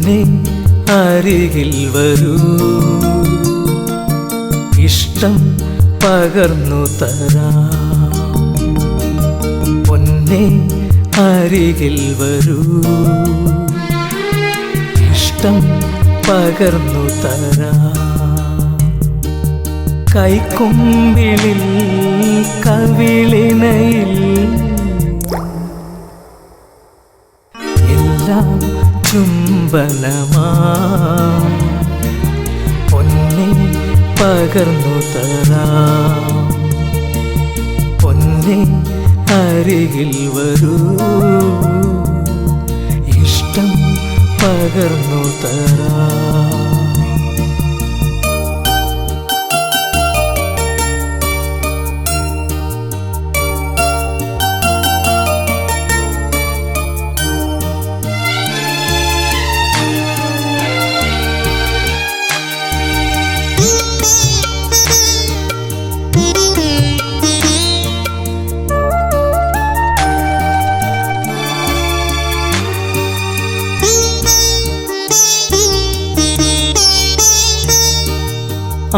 പൊന്നേ അരികിൽ വരൂ, ഇഷ്ടം പകർന്നു തരാം. പൊന്നേ അരികിൽ വരൂ, ഇഷ്ടം പകർന്നു തരാം. കൈക്കുമ്പിളിൽ കവിളിനയിൽ എല്ലാം ചുംബനമാ, പൊന്നേ പകർന്നു തരാം. പൊന്നേ അരികിൽ വരൂ, ഇഷ്ടം പകർന്നു തരാം.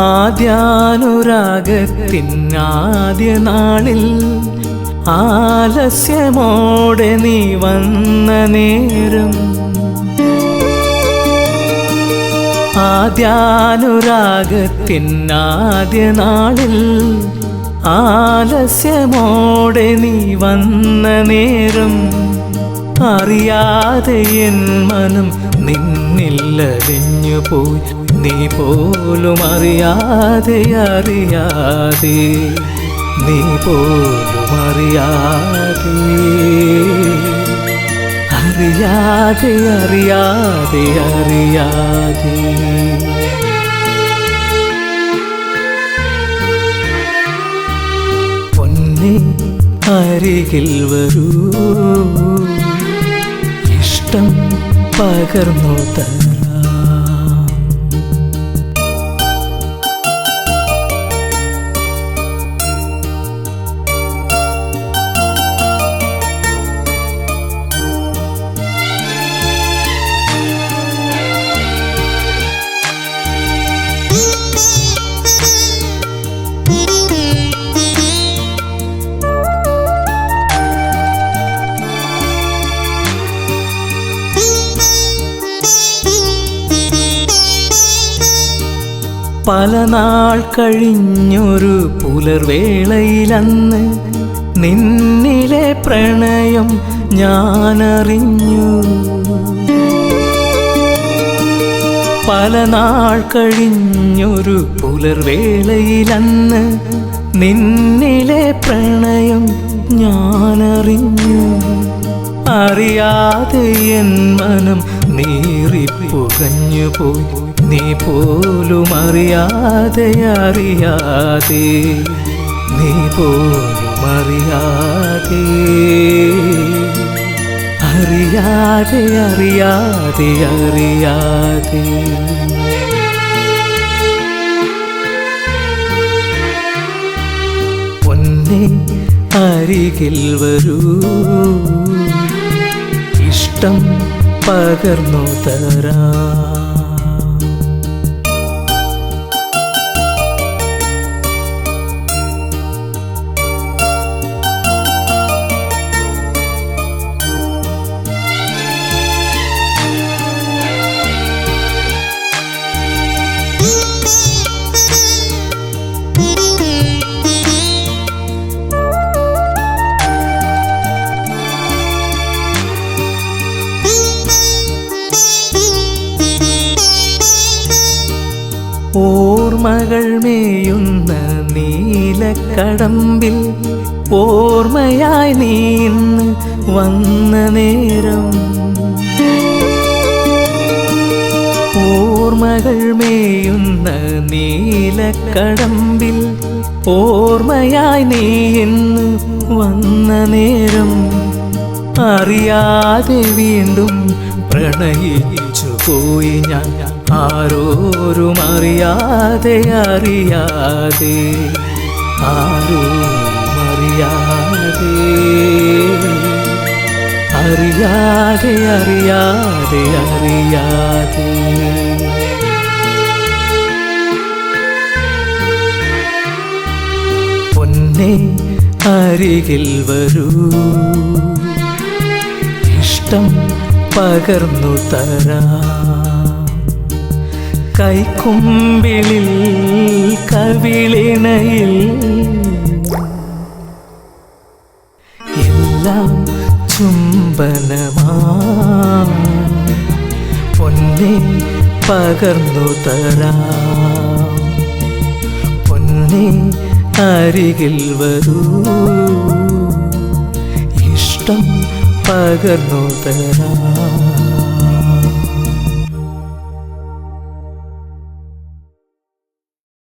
ആദ്യാനുരാഗത്തിനാദ്യ നാളിൽ ആലസ്യമോടെ നീ വന്ന നേരം, ആദ്യാനുരാഗത്തിനാദ്യ നാളിൽ ആലസ്യമോടെ നീ വന്ന നേരം, അറിയാതെ എൻ മനം നിന്നില്ലലിഞ്ഞു പോയി, നീ പോലും അറിയാതെ അറിയാതെ, നീ പോലും അറിയാതെ അറിയാതെ അറിയാതെ അറിയാതെ. പൊന്നേ അരികിൽ വരൂ, ഇഷ്ടം പകർന്നു തരാം. പല നാൾ കഴിഞ്ഞൊരു പുലർവേളയിലന്ന് നിന്നിലെ പ്രണയം ഞാനറിഞ്ഞു. പല നാൾ കഴിഞ്ഞൊരു പുലർവേളയിലന്ന് നിന്നിലെ പ്രണയം ഞാനറിഞ്ഞു. അറിയാതെ എൻ മനം നീറിപ്പുകഞ്ഞു പോയി, നീ പോലും അറിയാതെ അറിയാതെ, നീ പോലും അറിയാതെ അറിയാതെ അറിയാതെ അറിയാതെ. പൊന്നേ അരികിൽ വരൂ, ഇഷ്ടം പകർന്നു തരാം. ഓർമ്മകൾ മേയുന്ന നീലക്കടമ്പിൽ ഓർമ്മയായി നീ ഇന്ന് വന്ന നേരം, ഓർമ്മകൾ മേയുന്ന നീലക്കടമ്പിൽ ഓർമ്മയായി നീ ഇന്ന് വന്ന നേരം, അറിയാതെ വീണ്ടും പ്രണയിച്ചു പോയി ഞാൻ, ആരോരും അറിയാതെ അറിയാതെ ആരോരും അറിയാതെ അറിയാതെ അറിയാതെ അറിയാതെ. പൊന്നേ അരികിൽ വരൂ, ഇഷ്ടം പകർന്നു തരാം. കൈക്കുമ്പിളിൽ കവിളിണയിൽ എല്ലാം ചുംബനമാ. പൊന്നേ പകർന്നു തരാം. പൊന്നേ അരികിൽ വരൂ, ഇഷ്ടം പകർന്നു തരാം.